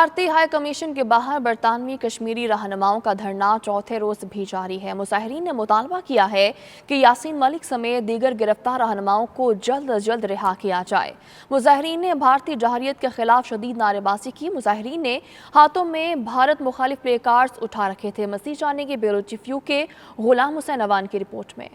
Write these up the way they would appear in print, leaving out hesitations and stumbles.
بھارتی high commission کے باہر برطانوی کشمیری رہنماؤں کا دھرنا چوتھے روز بھی جاری ہے۔ مظاہرین نے مطالبہ کیا ہے کہ یاسین ملک سمیت دیگر گرفتار رہنماؤں کو جلد از جلد رہا کیا جائے۔ مظاہرین نے بھارتی جارحیت کے خلاف شدید نعرے بازی کی۔ مظاہرین نے ہاتھوں میں بھارت مخالف پلے کارڈز اٹھا رکھے تھے۔ مزید جانیں گے بیورو چیف یو کے غلام حسین اوان کی رپورٹ میں۔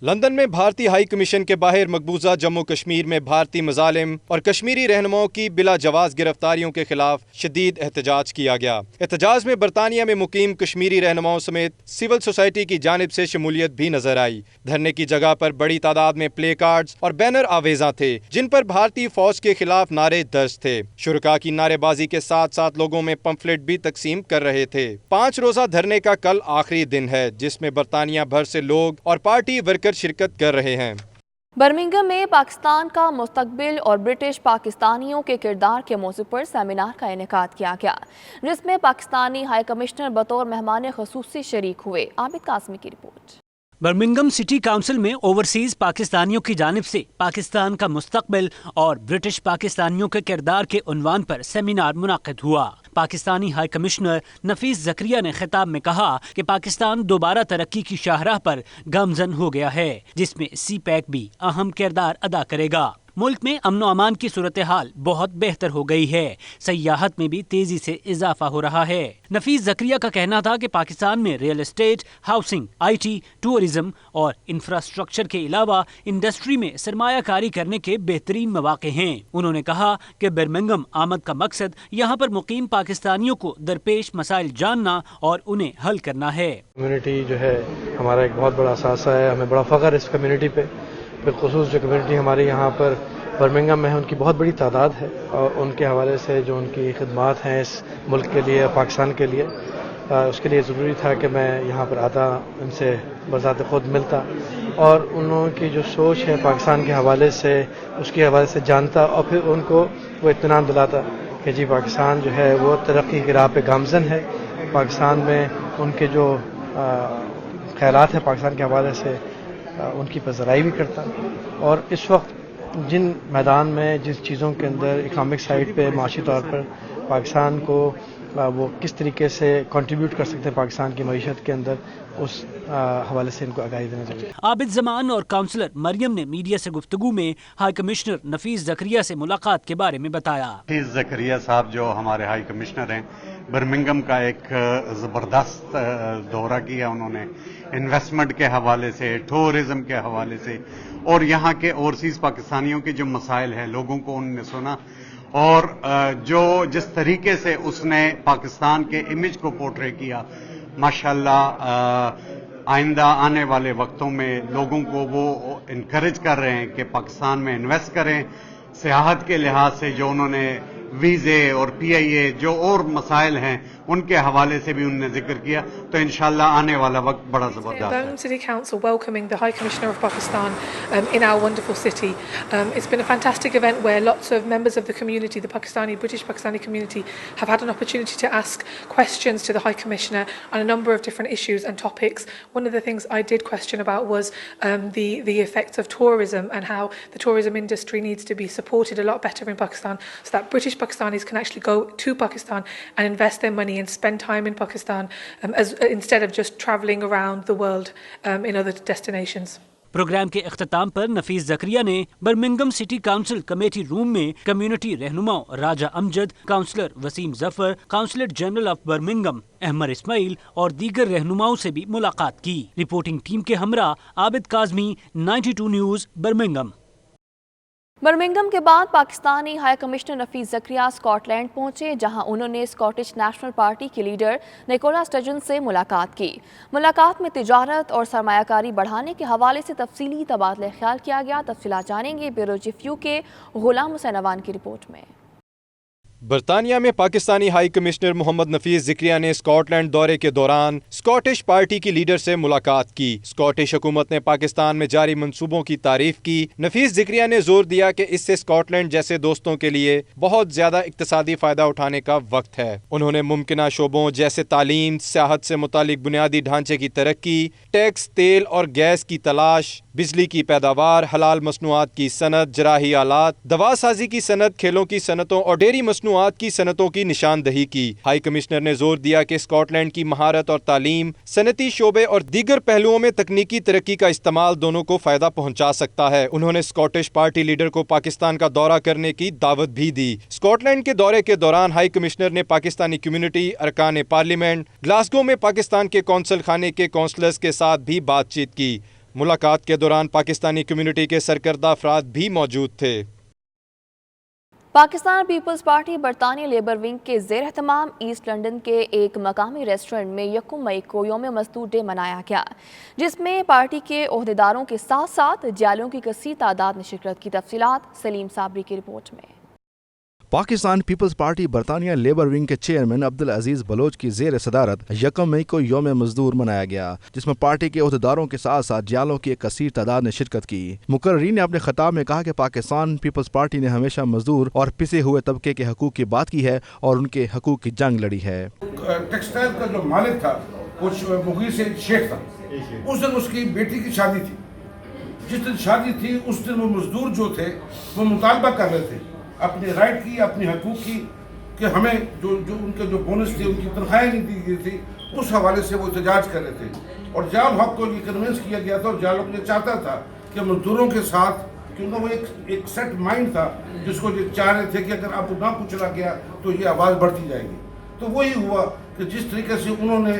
لندن میں بھارتی ہائی کمیشن کے باہر مقبوضہ جموں کشمیر میں بھارتی مظالم اور کشمیری رہنماؤں کی بلا جواز گرفتاریوں کے خلاف شدید احتجاج کیا گیا۔ احتجاج میں برطانیہ میں مقیم کشمیری رہنماؤں سمیت سول سوسائٹی کی جانب سے شمولیت بھی نظر آئی۔ دھرنے کی جگہ پر بڑی تعداد میں پلے کارڈز اور بینر آویزاں تھے جن پر بھارتی فوج کے خلاف نعرے درج تھے۔ شرکاء کی نعرے بازی کے ساتھ ساتھ لوگوں میں پمفلٹ بھی تقسیم کر رہے تھے۔ 5 روزہ دھرنے کا کل آخری دن ہے جس میں برطانیہ بھر سے لوگ اور پارٹی ورکر شرکت کر رہے ہیں۔ برمنگھم میں پاکستان کا مستقبل اور برٹش پاکستانیوں کے کردار کے موضوع پر سیمینار کا انعقاد کیا گیا جس میں پاکستانی ہائی کمشنر بطور مہمان خصوصی شریک ہوئے۔ عابد قاسمی کی رپورٹ۔ برمنگھم سٹی کونسل میں اوورسیز پاکستانیوں کی جانب سے پاکستان کا مستقبل اور برٹش پاکستانیوں کے کردار کے عنوان پر سیمینار منعقد ہوا۔ پاکستانی ہائی کمشنر نفیس زکریا نے خطاب میں کہا کہ پاکستان دوبارہ ترقی کی شاہراہ پر گامزن ہو گیا ہے جس میں سی پیک بھی اہم کردار ادا کرے گا۔ ملک میں امن و امان کی صورتحال بہت بہتر ہو گئی ہے، سیاحت میں بھی تیزی سے اضافہ ہو رہا ہے۔ نفیس زکریا کا کہنا تھا کہ پاکستان میں real estate, housing, I T, tourism اور انفراسٹرکچر کے علاوہ انڈسٹری میں سرمایہ کاری کرنے کے بہترین مواقع ہیں۔ انہوں نے کہا کہ برمنگھم آمد کا مقصد یہاں پر مقیم پاکستانیوں کو درپیش مسائل جاننا اور انہیں حل کرنا ہے۔ کمیونٹی جو ہے ہمارا ایک بہت بڑا اثاثہ ہے، ہمیں بڑا فخر ہے اس کمیونٹی پہ، بالخصوص جو کمیونٹی ہمارے یہاں پر برمنگھم میں ہے ان کی بہت بڑی تعداد ہے اور ان کے حوالے سے جو ان کی خدمات ہیں اس ملک کے لیے، پاکستان کے لیے، اس کے لیے ضروری تھا کہ میں یہاں پر آتا، ان سے بذات خود ملتا اور انہوں کی جو سوچ ہے پاکستان کے حوالے سے اس کے حوالے سے جانتا اور پھر ان کو وہ اطمینان دلاتا کہ جی پاکستان جو ہے وہ ترقی کی راہ پہ گامزن ہے۔ پاکستان میں ان کے جو خیالات ہیں پاکستان کے حوالے سے ان کی پذیرائی بھی کرتا اور اس وقت جن میدان میں جس چیزوں کے اندر اکنامک سائڈ پہ معاشی طور پر پاکستان کو وہ کس طریقے سے کنٹریبیوٹ کر سکتے ہیں پاکستان کی معیشت کے اندر، اس حوالے سے ان کو آگاہی دینا چاہیے۔ عابد زمان اور کونسلر مریم نے میڈیا سے گفتگو میں ہائی کمشنر نفیس زکریا سے ملاقات کے بارے میں بتایا۔ نفیس زکریا صاحب جو ہمارے ہائی کمشنر ہیں، برمنگھم کا ایک زبردست دورہ کیا انہوں نے، انویسٹمنٹ کے حوالے سے، ٹورزم کے حوالے سے اور یہاں کے اوورسیز پاکستانیوں کے جو مسائل ہیں لوگوں کو انہوں نے سنا اور جس طریقے سے اس نے پاکستان کے امیج کو پورٹرے کیا، ماشاءاللہ آئندہ آنے والے وقتوں میں لوگوں کو وہ انکریج کر رہے ہیں کہ پاکستان میں انویسٹ کریں۔ سیاحت کے لحاظ سے جو انہوں نے ویزے اور پی آئی اے جو اور مسائل ہیں ان کے حوالے سے بھی انہوں نے ذکر کیا، تو انشاءاللہ آنے والا وقت بڑا زبردست ہے۔ Birmingham City Council welcoming the High Commissioner of Pakistan in our wonderful city. It's been a fantastic event where lots of members of the community, the Pakistani, British Pakistani community, have had an opportunity to ask questions to the High Commissioner on a number of different issues and topics. One of the things I did question about was the effects of tourism and how the tourism industry needs to be supported a lot better in Pakistan so that British Pakistanis can actually go to Pakistan and invest their money and spend time in Pakistan instead of just travelling around the world in other destinations. پروگرام کے اختتام پر نفیس زکریا نے Birmingham city council committee room میں community رہنماؤں Raja Amjad, councillor Waseem Zafar, consul general of Birmingham Ahmed Ismail اور دیگر رہنماؤں سے بھی ملاقات کی۔ رپورٹنگ ٹیم کے ہمراہ عابد کاظمی، 92 نیوز، برمنگھم۔ برمنگھم کے بعد پاکستانی ہائی کمشنر نفیس زکریا اسکاٹ لینڈ پہنچے جہاں انہوں نے اسکاٹش نیشنل پارٹی کے لیڈر نیکولا سٹرجن سے ملاقات کی۔ ملاقات میں تجارت اور سرمایہ کاری بڑھانے کے حوالے سے تفصیلی تبادلہ خیال کیا گیا۔ تفصیلات جانیں گے بیورو چیف یو کے غلام حسین اوان کی رپورٹ میں۔ برطانیہ میں پاکستانی ہائی کمشنر محمد نفیس زکریا نے اسکاٹ لینڈ دورے کے دوران اسکاٹش پارٹی کی لیڈر سے ملاقات کی۔ اسکاٹش حکومت نے پاکستان میں جاری منصوبوں کی تعریف کی۔ نفیس زکریا نے زور دیا کہ اس سے اسکاٹ لینڈ جیسے دوستوں کے لیے بہت زیادہ اقتصادی فائدہ اٹھانے کا وقت ہے۔ انہوں نے ممکنہ شعبوں جیسے تعلیم، سیاحت سے متعلق بنیادی ڈھانچے کی ترقی، ٹیکس، تیل اور گیس کی تلاش، बिजली की पैदावार, हलाल मसनूआत की सनत, जराही आलात, दवा साजी की सनत, खेलों की सनतों और डेयरी मसनूआत की सनतों की निशानदही की। हाई कमिश्नर ने जोर दिया कि स्कॉटलैंड की महारत और तालीम, सनती शोबे और दीगर पहलुओं में तकनीकी तरक्की का इस्तेमाल दोनों को फायदा पहुंचा सकता है। उन्होंने स्कॉटिश पार्टी लीडर को पाकिस्तान का दौरा करने की दावत भी दी। स्कॉटलैंड के दौरे के दौरान हाई कमिश्नर ने पाकिस्तानी कम्युनिटी, अरकान पार्लियामेंट, ग्लासगो में पाकिस्तान के कौंसल खाने के कौंसलर्स के साथ भी बातचीत की। मुलाकात के दौरान पाकिस्तानी कम्युनिटी के सरकर्दा अफराद भी मौजूद थे। पाकिस्तान पीपल्स पार्टी बरतानी लेबर विंग के ज़ेर एहतमाम ईस्ट लंदन के एक मकामी रेस्टोरेंट में 1 मई को यौम मजदूर डे मनाया गया, जिसमें पार्टी के ओहदेदारों के साथ साथ जालियों की कसीर तादाद ने शिरकत की। तफसीलात सलीम साबरी की रिपोर्ट में। पाकिस्तान पीपल्स पार्टी बरतानिया लेबर विंग के चेयरमैन अब्दुल अजीज बलोच की जेर सदारत 1 मई को यौम मजदूर मनाया गया, जिसमें पार्टी के ओहदेदारों के साथ साथ जालों की एक कसीर तादाद ने शिरकत की। मुकर्रीन ने अपने खिताब में कहा कि पाकिस्तान पीपल्स पार्टी ने हमेशा मजदूर और पिसे हुए तबके के हकूक की बात की है और उनके हकूक की जंग लड़ी है। टेक्सटाइल का जो मालिक था वो मुगीर से शेख था। उस दिन उसकी बेटी की शादी थी। जिस दिन शादी थी उस दिन वो मजदूर जो थे वो मुतालबा कर रहे थे अपने राइट की, अपनी हकूक की, कि हमें जो उनके जो बोनस थे, उनकी तनख्वाहें नहीं दी गई थी, उस हवाले से वो एहतजाज कर रहे थे। और जाल हक को ये कन्विंस किया गया था और जाल हक ये चाहता था कि मजदूरों के साथ, क्योंकि वो एक सेट माइंड था जिसको ये चाह रहे थे कि अगर आपको ना कुचला गया तो ये आवाज़ बढ़ती जाएगी। तो वही हुआ कि जिस तरीके से उन्होंने,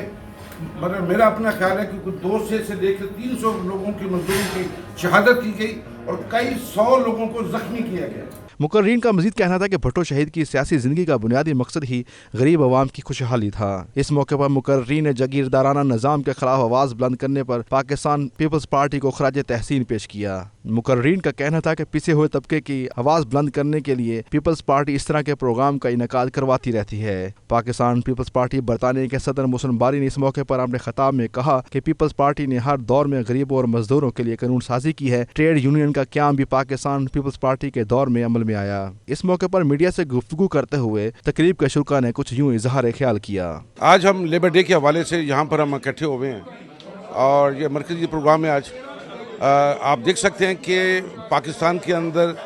मतलब मेरा अपना ख्याल है कि कुछ 200 से लेकर 300 लोगों की मजदूरी की शहादत की गई और कई 100 लोगों को जख्मी किया गया। मुकर्रीन का मजीद कहना था कि भुट्टो शहीद की सियासी जिंदगी का बुनियादी मकसद ही गरीब अवाम की खुशहाली था। इस मौके पर मुकर्रीन ने जागीरदाराना निज़ाम के खिलाफ आवाज़ बुलंद करने पर पाकिस्तान पीपल्स पार्टी को खराज तहसीन पेश किया। मुकर्रीन का कहना था कि पिसे हुए तबके की आवाज़ बुलंद करने के लिए पीपल्स पार्टी इस तरह के प्रोग्राम का इनेकाद करवाती रहती है। पाकिस्तान पीपल्स पार्टी बरतानिया के सदर मोहसिन बारी ने इस मौके पर अपने खिताब में कहा कि पीपल्स पार्टी ने हर दौर में गरीबों और मजदूरों के लिए कानून साजी की है। ट्रेड यूनियन का क्याम भी पाकिस्तान पीपल्स पार्टी के दौर में अमल में आया। इस मौके पर मीडिया से गुफ्तगू करते हुए तकरीब के शुरा ने कुछ यूं इजहार ख्याल किया। आज हम लेबर डे के हवाले से यहाँ पर हम इकट्ठे हुए हैं और ये मरकजी प्रोग्राम है। आज आप देख सकते हैं कि पाकिस्तान के अंदर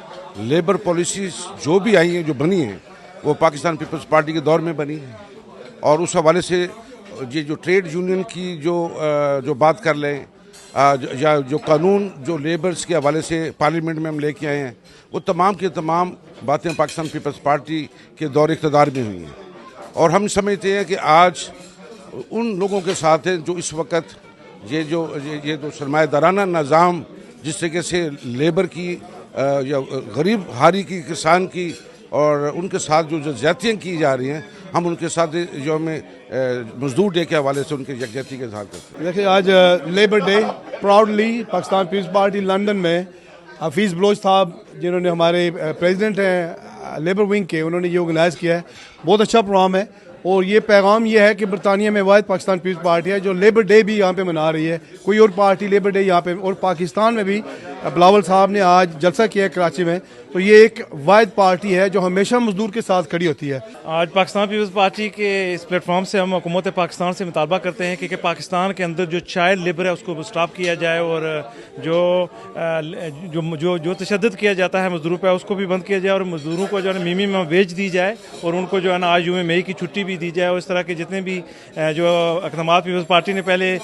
लेबर पॉलिसीज जो भी आई हैं, जो बनी हैं, वो पाकिस्तान पीपल्स पार्टी के दौर में बनी है। और उस हवाले से ये जो ट्रेड यूनियन की जो बात कर लें या जो कानून जो लेबर्स के हवाले से पार्लियामेंट में हम लेके आए हैं, वो तमाम की तमाम बातें पाकिस्तान पीपल्स पार्टी के दौर इक़्तिदार में हुई हैं। और हम समझते हैं कि आज उन लोगों के साथ हैं जो इस वक्त ये जो सरमाएदाराना निज़ाम जिस तरीके से लेबर की या गरीब हारी की, किसान की, और उनके साथ जो ज्यादतियाँ की जा रही हैं, हम उनके साथ जो हमें मजदूर डे के हवाले से उनके यकजहती के साथ करते हैं। देखिए, आज labour day proudly Pakistan peoples Party London में हफीज़ बलोच साहब, जिन्होंने हमारे प्रेसिडेंट हैं लेबर विंग के, उन्होंने ये ऑर्गेनाइज़ किया है। बहुत अच्छा प्रोग्राम है और ये पैगाम ये है कि बरतानिया में वाहिद पाकिस्तान पीपल्स पार्टी है जो लेबर डे भी यहाँ पे मना रही है। कोई और पार्टी लेबर डे यहाँ पे, और पाकिस्तान में भी बिलावल साहब ने आज जलसा किया है कराची में, तो ये एक वाहिद पार्टी है जो हमेशा मजदूर के साथ खड़ी होती है। आज पाकिस्तान पीपल्स पार्टी के इस प्लेटफॉर्म से हम हुकूमत पाकिस्तान से मुतालबा करते हैं कि पाकिस्तान के अंदर जो चाइल्ड लेबर है उसको स्टॉप किया जाए और जो तशद्दुद किया जाता है मजदूरों पर उसको भी बंद किया जाए और मजदूरों को जो है मिनिमम वेज दी जाए और उनको जो है ना आज मई की छुट्टी भी दी जाए और इस तरह के जितने भी जो इक़दामात पीपल्स पार्टी ने पहले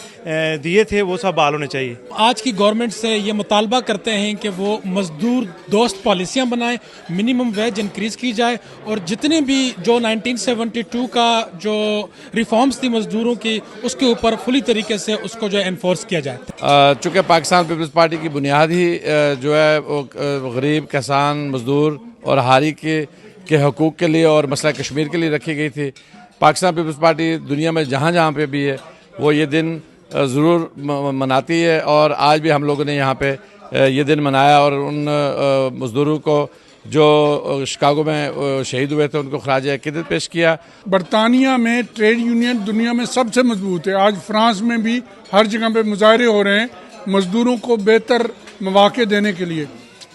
दिए थे वो सब बहाल होने चाहिए। आज की गवर्नमेंट से ये मुतालबा करते हैं कि वो मजदूर दोस्त पॉलिसियाँ बनाएं, मिनिमम वेज इंक्रीज़ की जाए और जितने भी जो 1972 का जो रिफॉर्म्स थी मजदूरों की उसके ऊपर फुली तरीके से उसको जो है एनफोर्स किया जाए। चूँकि पाकिस्तान पीपल्स पार्टी की बुनियाद ही जो है वो गरीब, किसान, मजदूर और हारी के हकूक़ के लिए और मसला कश्मीर के लिए रखी गई थी। पाकिस्तान पीपल्स पार्टी दुनिया में जहाँ जहाँ पे भी है वो ये दिन ज़रूर मनाती है और आज भी हम लोगों ने यहाँ पे ये दिन मनाया और उन मजदूरों को जो शिकागो में शहीद हुए थे उनको खराज अक़ीदत पेश किया। बरतानिया में ट्रेड यूनियन दुनिया में सबसे मजबूत है। आज फ्रांस में भी हर जगह पे मुजाहरे हो रहे हैं मजदूरों को बेहतर मौक़े देने के लिए।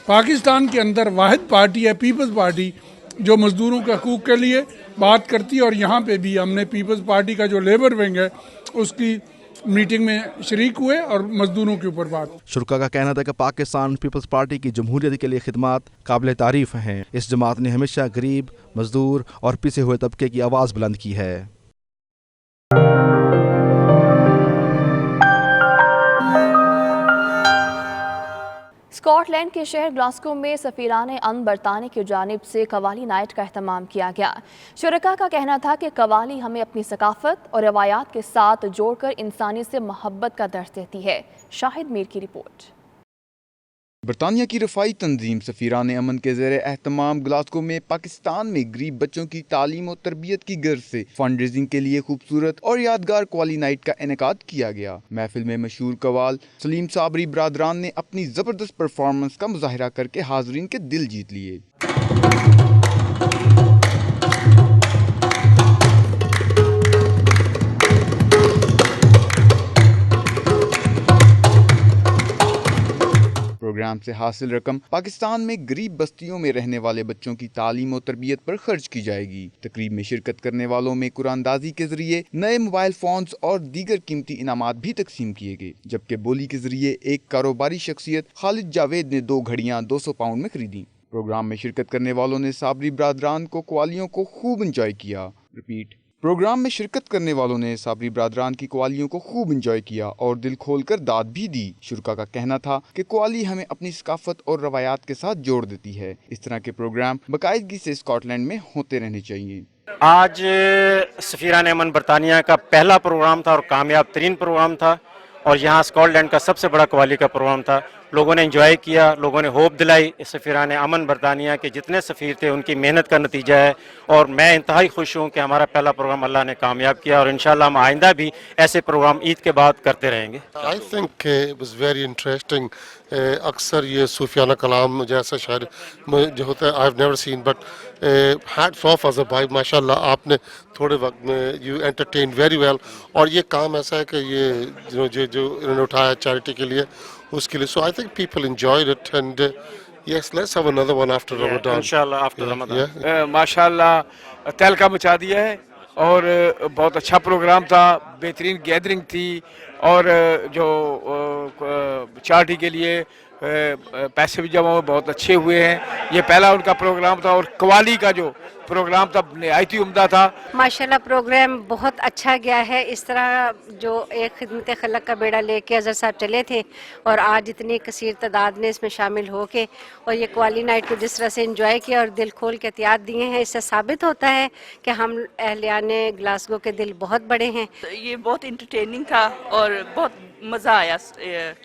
पाकिस्तान के अंदर वाहिद पार्टी है पीपल्स पार्टी जो मजदूरों के हकूक़ के लिए बात करती है और यहाँ पे भी हमने पीपल्स पार्टी का जो लेबर विंग है उसकी मीटिंग में शरीक हुए और मजदूरों के ऊपर बात। शुरा का कहना था कि पाकिस्तान पीपल्स पार्टी की जमहूरियत के लिए खिदमत काबिल तारीफ हैं। इस जमात ने हमेशा गरीब, मजदूर और पिसे हुए तबके की आवाज़ बुलंद की है। स्कॉटलैंड के शहर ग्लासगो में सफीराने अमन बरताने की जानिब से कवाली नाइट का एहतमाम किया गया। शुरका का कहना था कि कवाली हमें अपनी सकाफत और रवायात के साथ जोड़कर इंसानियत से मोहब्बत का दर्स देती है। शाहिद मीर की रिपोर्ट। बरतानिया की रफ़ाई तंजीम सफ़ीरान अमन के ज़ेरे एहतमाम ग्लासगो में पाकिस्तान में गरीब बच्चों की तालीम और तरबियत की गर्ज से फंड रेजिंग के लिए खूबसूरत और यादगार कवाली नाइट का इनेकाद किया गया। महफिल में मशहूर कवाल सलीम साबरी बरादरान ने अपनी ज़बरदस्त परफॉर्मेंस का मुजाहिरा करके हाज़रीन के दिल जीत लिए। प्रोग्राम से हासिल रकम पाकिस्तान में गरीब बस्तियों में रहने वाले बच्चों की तालीम और तरबियत पर खर्च की जाएगी। तकरीब में शिरकत करने वालों में कुरानदाजी के जरिए नए मोबाइल फोन्स और दीगर कीमती इनामात भी तकसीम किए गए, जबकि बोली के जरिए एक कारोबारी शख्सियत खालिद जावेद ने 2 घड़ियां 200 पाउंड में खरीदी। प्रोग्राम में शिरकत करने वालों ने साबरी बरादरान को कवालियों को खूब इंजॉय किया। प्रोग्राम में शिरकत करने वालों ने साबरी बरादरान की कवालियों को खूब इंजॉय किया और दिल खोलकर दाद भी दी। शुरका का कहना था कि कवाली हमें अपनी सकाफत और रवायात के साथ जोड़ देती है। इस तरह के प्रोग्राम बाकायदगी से स्कॉटलैंड में होते रहने चाहिए। आज सफीरान अमन बरतानिया का पहला प्रोग्राम था और कामयाब तरीन प्रोग्राम था, और यहाँ स्कॉटलैंड का सबसे बड़ा कवाली का प्रोग्राम था। लोगों ने एंजॉय किया, लोगों ने होप दिलाई। सफीरान अमन बरतानिया के जितने सफ़ीर थे उनकी मेहनत का नतीजा है, और मैं इंतहाई खुश हूँ कि हमारा पहला प्रोग्राम अल्लाह ने कामयाब किया, और इंशाल्लाह हम आइंदा भी ऐसे प्रोग्राम ईद के बाद करते रहेंगे। I think it was very interesting. अक्सर ये सूफियाना कलाम जैसा शायर जो होता है I have never seen, but hats off Azhar भाई, माशाल्लाह आपने थोड़े वक्त में यू एंटरटेन वेरी वेल। और ये काम ऐसा है कि ये जो इन्होंने उठाया चैरिटी के लिए, उसके लिए, so I think people enjoyed it and yes let's have another one after Ramzan इंशाल्लाह आफ्टर रमजान। माशाल्लाह तहलका मचा दिया है और बहुत अच्छा प्रोग्राम था, बेहतरीन गैदरिंग थी, और जो चैरिटी के लिए पैसे भी जमा हुए बहुत अच्छे हुए हैं। ये पहला उनका प्रोग्राम था, और कवाली का जो प्रोग्राम था निहायत ही उम्दा था। माशाल्लाह प्रोग्राम बहुत अच्छा गया है। इस तरह जो एक खिदमत खलक का बेड़ा लेके अजहर साहब चले थे, और आज इतनी कसीर तादाद ने इसमें शामिल होके और ये कवाली नाइट को जिस तरह से एंजॉय किया और दिल खोल के एहतियात दिए हैं, इससे साबित होता है कि हम अहलियाने ग्लासगो के दिल बहुत बड़े हैं। ये बहुत इंटरटेनिंग था और बहुत मज़ा आया।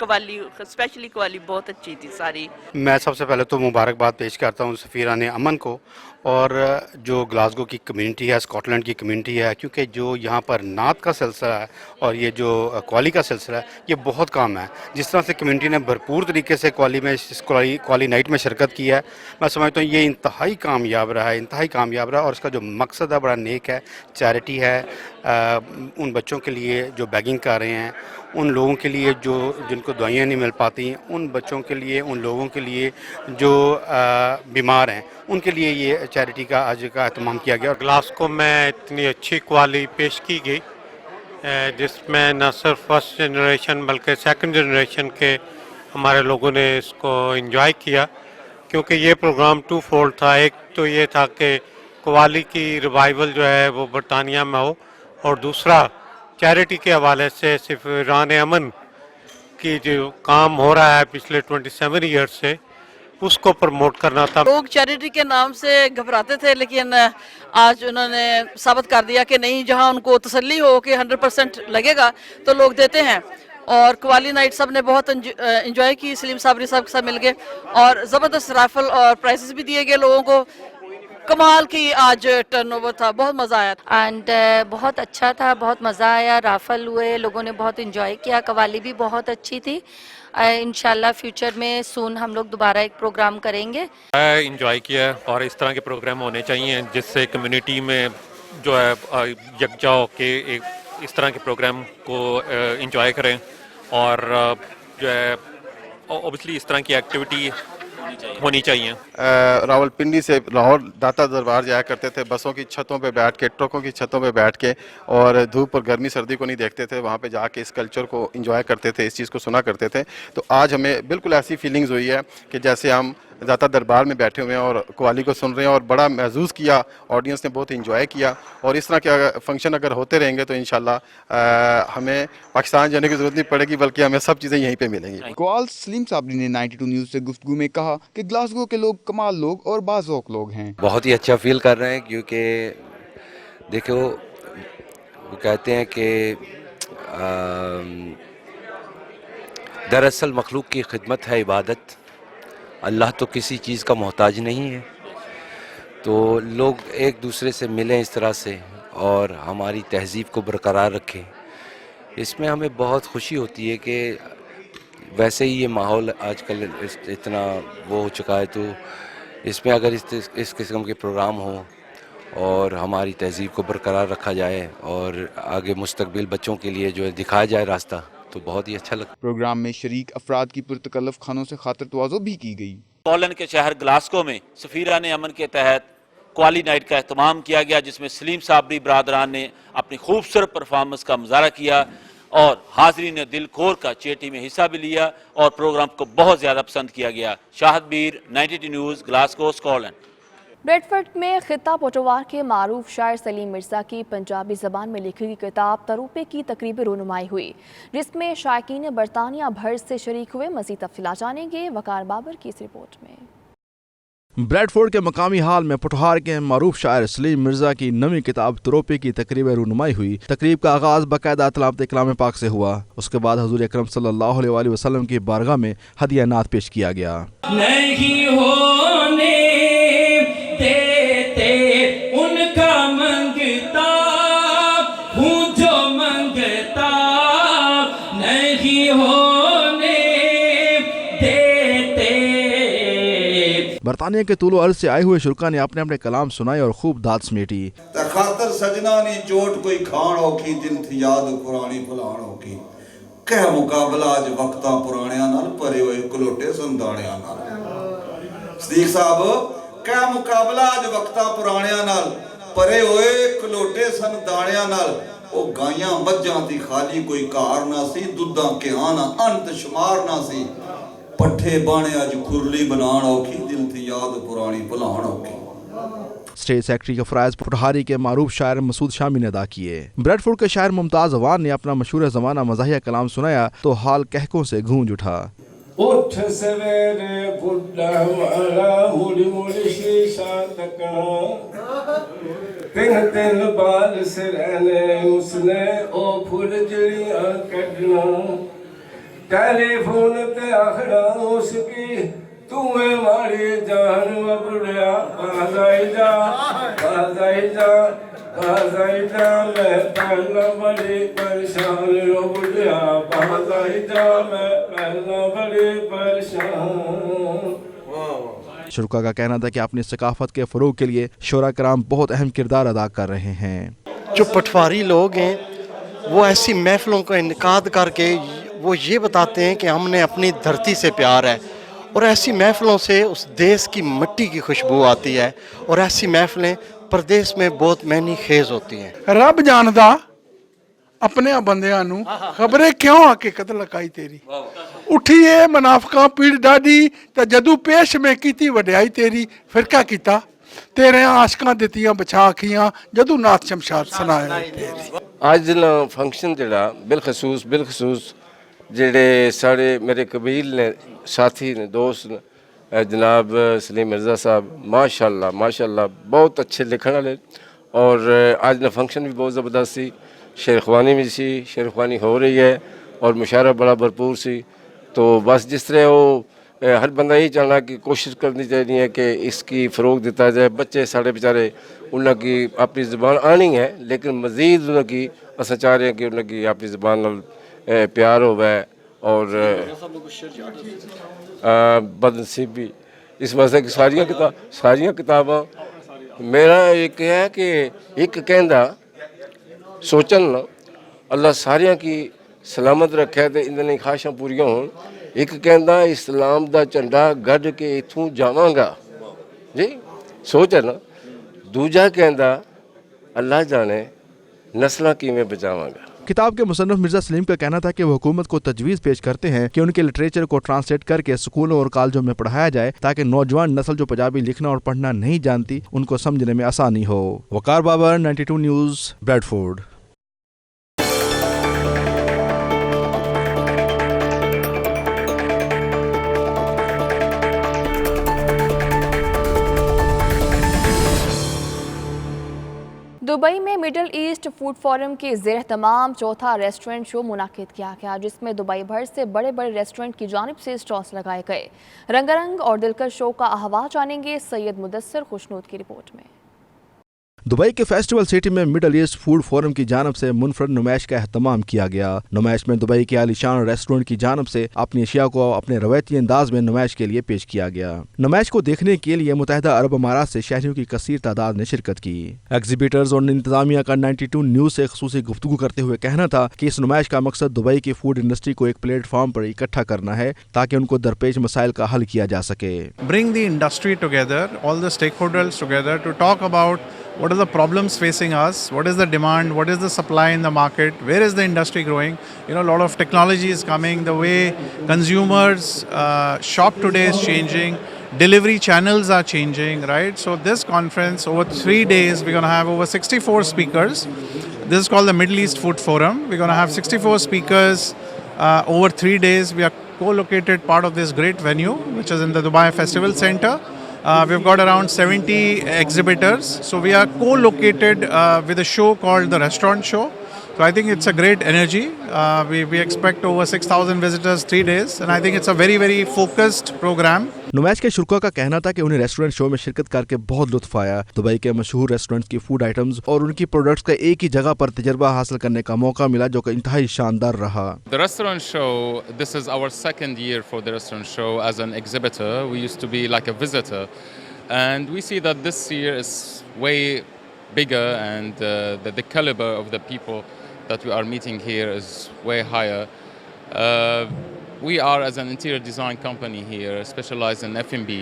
कवाली स्पेशली कवाली बहुत अच्छी थी सारी। मैं सबसे पहले तो मुबारकबाद पेश करता हूँ सफ़ीरान अमन को और जो ग्लासगो की कम्युनिटी है, स्कॉटलैंड की कम्युनिटी है, क्योंकि जो यहाँ पर नात का सिलसिला है और ये जो कवाली का सिलसिला है, ये बहुत काम है। जिस तरह से कम्युनिटी ने भरपूर तरीके से कवाली नाइट में शिरकत की है, मैं समझता हूँ ये इंतहाई कामयाब रहा है, और इसका जो मकसद है बड़ा नेक है। चैरिटी है उन बच्चों के लिए जो बैगिंग कर रहे हैं, उन लोगों के लिए जो जिनको दवाइयाँ नहीं मिल पाती, उन बच्चों के लिए, उन लोगों के लिए जो बीमार हैं, उनके लिए ये चैरिटी का आज का एहतमाम किया गया। और ग्लासगो में इतनी अच्छी कवाली पेश की गई जिसमें न सिर्फ फर्स्ट जनरेशन बल्कि सेकंड जनरेशन के हमारे लोगों ने इसको एंजॉय किया, क्योंकि ये प्रोग्राम टू फोल्ड था। एक तो ये था कि कवाली की रिवाइवल जो है वो बरतानिया में हो, और दूसरा चैरिटी के हवाले से सफ़ीरान अमन की जो काम हो रहा है पिछले 27 ईयर से, उसको प्रमोट करना था। लोग चैरिटी के नाम से घबराते थे, लेकिन आज उन्होंने साबित कर दिया कि नहीं, जहां उनको तसल्ली हो कि 100% लगेगा तो लोग देते हैं। और कवाली नाइट सब ने बहुत एंजॉय की, सलीम साबरी साहब के साथ मिल गए, और ज़बरदस्त राइफल और प्राइजेस भी दिए गए लोगों को। कमाल की आज टर्नओवर था, बहुत मज़ा आया। एंड बहुत अच्छा था, बहुत मज़ा आया, राफल हुए, लोगों ने बहुत एंजॉय किया, कवाली भी बहुत अच्छी थी। इंशाल्लाह फ्यूचर में सून हम लोग दोबारा एक प्रोग्राम करेंगे। एंजॉय किया, और इस तरह के प्रोग्राम होने चाहिए जिससे कम्युनिटी में जो है यकजा होके इस तरह के प्रोग्राम को एंजॉय करें, और जो है ऑब्वियसली इस तरह की एक्टिविटी होनी चाहिए। रावलपिंडी से लाहौर दाता दरबार जाया करते थे बसों की छतों पे बैठ के, ट्रकों की छतों पे बैठ के, और धूप और गर्मी सर्दी को नहीं देखते थे, वहाँ पे जाके इस कल्चर को एंजॉय करते थे, इस चीज़ को सुना करते थे। तो आज हमें बिल्कुल ऐसी फीलिंग्स हुई है कि जैसे हम दाता दरबार में बैठे हुए हैं और कव्वाली को सुन रहे हैं, और बड़ा महसूस किया, ऑडियंस ने बहुत इंजॉय किया। और इस तरह के फंक्शन अगर होते रहेंगे तो इंशाल्लाह हमें पाकिस्तान जाने की ज़रूरत नहीं पड़ेगी, बल्कि हमें सब चीज़ें यहीं पे मिलेंगी। कवाल सलीम साबरी ने 92 न्यूज़ से गुफ्तगू में कहा कि ग्लासगो के लोग कमाल लोग और बाज़ौक़ लोग हैं। बहुत ही अच्छा फील कर रहे हैं, क्योंकि देखो वो कहते हैं कि दरअसल मखलूक की खिदमत है इबादत, अल्लाह तो किसी चीज़ का मोहताज नहीं है। तो लोग एक दूसरे से मिलें इस तरह से और हमारी तहज़ीब को बरकरार रखें, इसमें हमें बहुत खुशी होती है कि वैसे ही ये माहौल आजकल इतना वो हो चुका है, तो इसमें अगर इस किस्म के प्रोग्राम हों और हमारी तहज़ीब को बरकरार रखा जाए और आगे मुस्तकबिल बच्चों के लिए जो है दिखाया जाए रास्ता, तो बहुत ही अच्छा लगा। प्रोग्राम में शरीक अफराद की पुरतकल्लफ खानों से खातिर तवाज़ो भी की गई। स्कॉटलैंड के शहर ग्लासगो में सफीरान अमन के तहत क्वाली नाइट का एहतमाम किया गया, जिसमें सलीम साबरी बरादरान ने अपनी खूबसूरत परफॉर्मेंस का मुजाहरा किया और हाज़रीन ने दिल खोल कर चेटी में हिस्सा भी लिया और प्रोग्राम को बहुत ज़्यादा पसंद किया गया। शाहद बीर, 92 न्यूज़, ग्लासगो, स्कॉटलैंड। ब्रेडफर्ड में खित्ता पोटोवार के मारूफ शायर सलीम मिर्ज़ा की पंजाबी ज़बान में लिखी गई किताब तरूपे की तकरीबी रुनुमाई हुई, जिसमें शायकीन बरतानिया भर से शरीक हुए। मज़ीद तफ़सीलात जानेंगे वकार बाबर की इस रिपोर्ट में। ब्रैडफोर्ड के मकामी हाल में पोटहार के मारूफ शायर सलीम मिर्ज़ा की नवी किताब तरोपे की तकरीब रुनुमाई हुई। तकरीब का आगाज़ बाकायदा तलावत कलाम पाक से हुआ। उसके बाद हुज़ूर अकरम सल्लल्लाहु अलैहि वसल्लम की बारगाह में हदिया नात पेश किया गया। नहीं होने देते उनका मंगता हूँ जो मंगता, नहीं होने देते। बरतानिया के तूलो अर्ज से आए हुए शुरा ने अपने अपने कलाम सुनाए और खूब दाद समेटी। खातर सजना नी चोट कोई खान औखी, दिल थी याद पुरानी भुलान औखी। कह मुकाबला अज वक्तां पुराणियां नाल, भरे होए कलोटे संदाणियां नाल। सदीक साहब, कह मुकाबला अज वक्तां पुराणियां नाल, भरे होए कलोटे संदाणियां नाल। ओ गाइयां मज्जां दी खाली कोई कार ना सी, दुद्धां घिआं ना अंत शुमार ना सी। पट्ठे बाणे अज खुरली बनाण औखी, दिल थी याद पुरानी भुलाण औखी। स्टेट सेक्रेटरी का फराइज पुटहारी के मारूफ शायर मसूद शामी ने अदा किए। ब्रेडफोर्ड के शायर मुमताज अवान ने अपना मशहूर ज़माना मज़ाहिया कलाम सुनाया तो हाल कहकों से गूंज उठा। उठ सवेरे बुढ़ा वाला मुड़ी मुड़ी शीशा तकना, तिन तिन बाल सिरहने उसने ओ फुलझड़ियां कटना। टेलीफोन ते आखड़ा उसकी तू है मारी जान बुढ़िया, बाजाई जा बाजाई जा बाजाई जा, मैं पहला बड़ी परेशान रो बुढ़िया, बाजाई जा मैं पहला बड़ी परेशान। शुरा का कहना था कि अपनी सकाफत के फ़रोग के लिए शोरा कराम बहुत अहम किरदार अदा कर रहे हैं। जो पटवारी लोग हैं वो ऐसी महफिलों का इनकाद करके वो ये बताते हैं कि हमने अपनी धरती से प्यार है, और ऐसी महफिलों से उस देश की मिट्टी की खुशबू आती है, और ऐसी महफिलें प्रदेश में बहुत महनी खेज होती हैं। रब जानदा अपने बंदियां नू खबरे क्यों आके कतल लकाई तेरी, उठिए मुनाफिकां पीड़ डाडी ते जदू पेश में कीती वड्याई तेरी, फिर क्या कीता तेरे आशकां दित्तियां बचा आखियां जदू नाथ शमशाद सुनाया तेरी। आज दा फंक्शन जेड़ा बिलखसूस जेड़े साढ़े मेरे कबील ने, साथी ने, दोस्त ने, जनाब सलीम मिर्ज़ा साहब माशाल्लाह बहुत अच्छे लिखने वाले, और आज का फंक्शन भी बहुत ज़बरदस्त सी। शेरख्वानी भी सी, शेरख्वानी हो रही है और मुशायरा बड़ा भरपूर सी। तो बस जिस तरह वो हर बंदा यही चाहना कि कोशिश करनी चाहिए है कि इसकी फ़रोग दिता जाए। बच्चे साढ़े बेचारे उनकी अपनी ज़बान आनी है, लेकिन मज़ीद उनकी अस चाह रहे हैं कि उनकी अपनी ज़बान नाल प्यार होवे और बदनसीबी इस वास्ते कि सारियां किताबां मेरा एक है कि एक कहंदा सोचन अल्लाह सारियां की सलामत रखे तो इन्हें ख्वाहिशां पूरियां होन। ਇੱਕ ਕਹਿੰਦਾ ਇਸਲਾਮ ਦਾ ਝੰਡਾ ਗੱਡ ਕੇ ਇੱਥੋਂ ਜਾਵਾਂਗਾ ਜੀ, ਸੋਚ ਹੈ ਨਾ। ਦੂਜਾ ਕਹਿੰਦਾ ਅੱਲਾ ਜਾਣੇ नस्ल किमें बचावांगा। किताब के मुसन्निफ मिर्जा सलीम का कहना था कि वो हुकूमत को तजवीज़ पेश करते हैं कि उनके लिटरेचर को ट्रांसलेट करके स्कूलों और कॉलेजों में पढ़ाया जाए ताकि नौजवान नस्ल जो पंजाबी लिखना और पढ़ना नहीं जानती उनको समझने में आसानी हो। वकार बाबर, 92 न्यूज़, ब्रेडफोर्ड। दुबई में मिडल ईस्ट फूड फोरम के ज़ेर तमाम चौथा रेस्टोरेंट शो मुनाकिद किया गया, जिसमें दुबई भर से बड़े बड़े रेस्टोरेंट की जानिब से स्टॉल्स लगाए गए। रंगारंग और दिलकश शो का अहवाल जानेंगे सैयद मुदस्सिर खुशनूद की रिपोर्ट में। दुबई के फेस्टिवल सिटी में मिडल ईस्ट फूड फोरम की जानब से मुनफरद नुमाइश का एहतमाम किया गया। नुमाइश में दुबई के आलीशान रेस्टोरेंट की जानब से अपनी अशिया को अपने रवायती अंदाज में नुमाइश के लिए पेश किया गया। नुमाइश को देखने के लिए मुत्तहिदा अरब अमारात से शहरियों की कसीर तादाद ने शिरकत की। एग्जीबिटर्स और इंतजामिया का 92 न्यूज़ से खुसूसी गुफ्तगू करते हुए कहना था कि इस नुमाइश का मकसद दुबई की फूड इंडस्ट्री को एक प्लेटफॉर्म पर इकट्ठा करना है ताकि उनको दरपेश मसाइल का हल किया जा सके। Bring the industry together, all the stakeholders together to talk about what are the problems facing us, what is the demand, what is the supply in the market, where is the industry growing. You know, a lot of technology is coming, the way consumers shop today is changing, delivery channels are changing, right? So this conference, over 3 days, we're going to have over 64 speakers. This is called the Middle East Food Forum. We're going to have 64 speakers over 3 days. We are co-located part of this great venue, which is in the Dubai Festival Center. We've got around 70 exhibitors. So we are co-located with a show called the Restaurant Show. So I think it's a great energy. We expect over 6,000 visitors 3 days. And I think it's a very, very focused program. नुमाइश के शुरका का कहना था कि उन्हें restaurant show में शिरकत करके बहुत लुत्फ आया। दुबई के मशहूर रेस्टोरेंट्स की फूड आइटम्स और उनकी प्रोडक्ट्स का एक ही जगह पर तजर्बा हासिल करने का मौका मिला, जो कि इंतहाई शानदार रहा। The restaurant show, this is our second year for the restaurant show as an exhibitor. We used to be like a visitor, and we see that this year is way bigger, and the caliber of the people that we are meeting here is way higher. We are, as an interior design company here, specialized in F&B.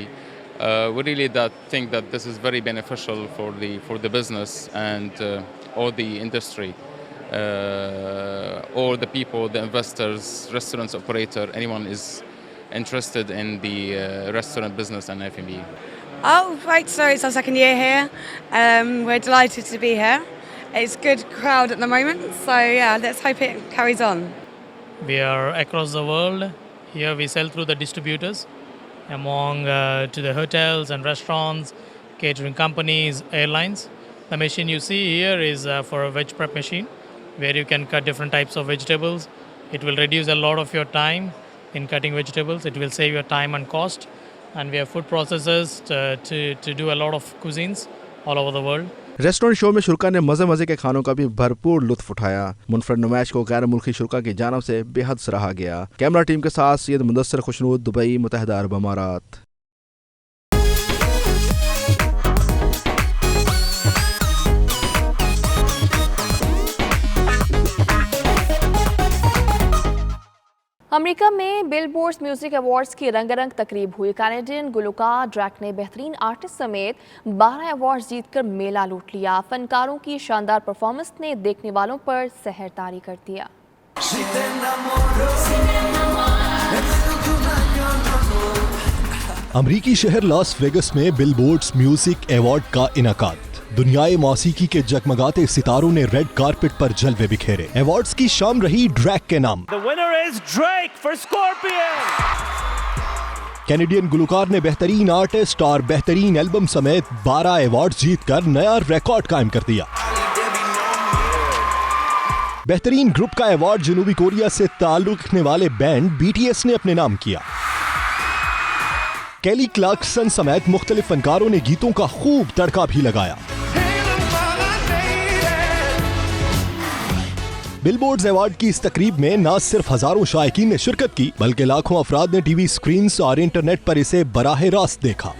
We really think that this is very beneficial for the business and or the industry, or the people, the investors, restaurants operator, anyone is interested in the restaurant business and F&B. Oh, right. So it's our second year here. We're delighted to be here. It's a good crowd at the moment. So yeah, let's hope it carries on. We are across the world. Here we sell through the distributors among to the hotels and restaurants, catering companies, airlines. The machine you see here is for a veg prep machine where you can cut different types of vegetables. It will reduce a lot of your time in cutting vegetables. It will save your time and cost. And we have food processors to do a lot of cuisines all over the world. Restaurant show में शुरका ने मज़े मज़े के खानों का भी भरपूर लुत्फ उठाया। मुनफरद नुमाइश को गैर मुल्की शुरका की जानब से बेहद सराहा गया। कैमरा टीम के साथ सैयद मुदस्सिर खुशनूद, दुबई, मुत्तहिदा अरब अमारात। अमेरिका में बिलबोर्ड म्यूजिक अवार्ड्स की रंगारंग तकरीब हुई। कैनेडियन गुलकार ड्रैक ने बेहतरीन आर्टिस्ट समेत 12 अवार्ड्स जीतकर मेला लूट लिया। फनकारों की शानदार परफॉर्मेंस ने देखने वालों पर सहरतारी कर दिया। अमरीकी शहर लॉस वेगस में बिलबोर्ड म्यूजिक अवार्ड का इनाकाद। दुनियाए मौसीकी के जगमगाते सितारों ने रेड कारपेट पर जलवे बिखेरे। अवार्ड्स की शाम रही ड्रैक के नाम। The winner is Drake for Scorpion. Canadian गुलकार ने बेहतरीन आर्टिस्ट और बेहतरीन एल्बम समेत 12 अवार्ड जीतकर नया रिकॉर्ड कायम कर दिया। बेहतरीन ग्रुप का अवार्ड जनूबी कोरिया से ताल्लुक रखने वाले बैंड BTS ने अपने नाम किया। केली क्लार्कसन समेत मुख्तलिफ फनकारों ने गीतों का खूब तड़का भी लगाया। बिलबोर्ड अवार्ड की इस तकरीब में न सिर्फ हजारों शायकीन ने शिरकत की, बल्कि लाखों अफराद ने टीवी स्क्रीन्स और इंटरनेट पर इसे बराह रास्त देखा।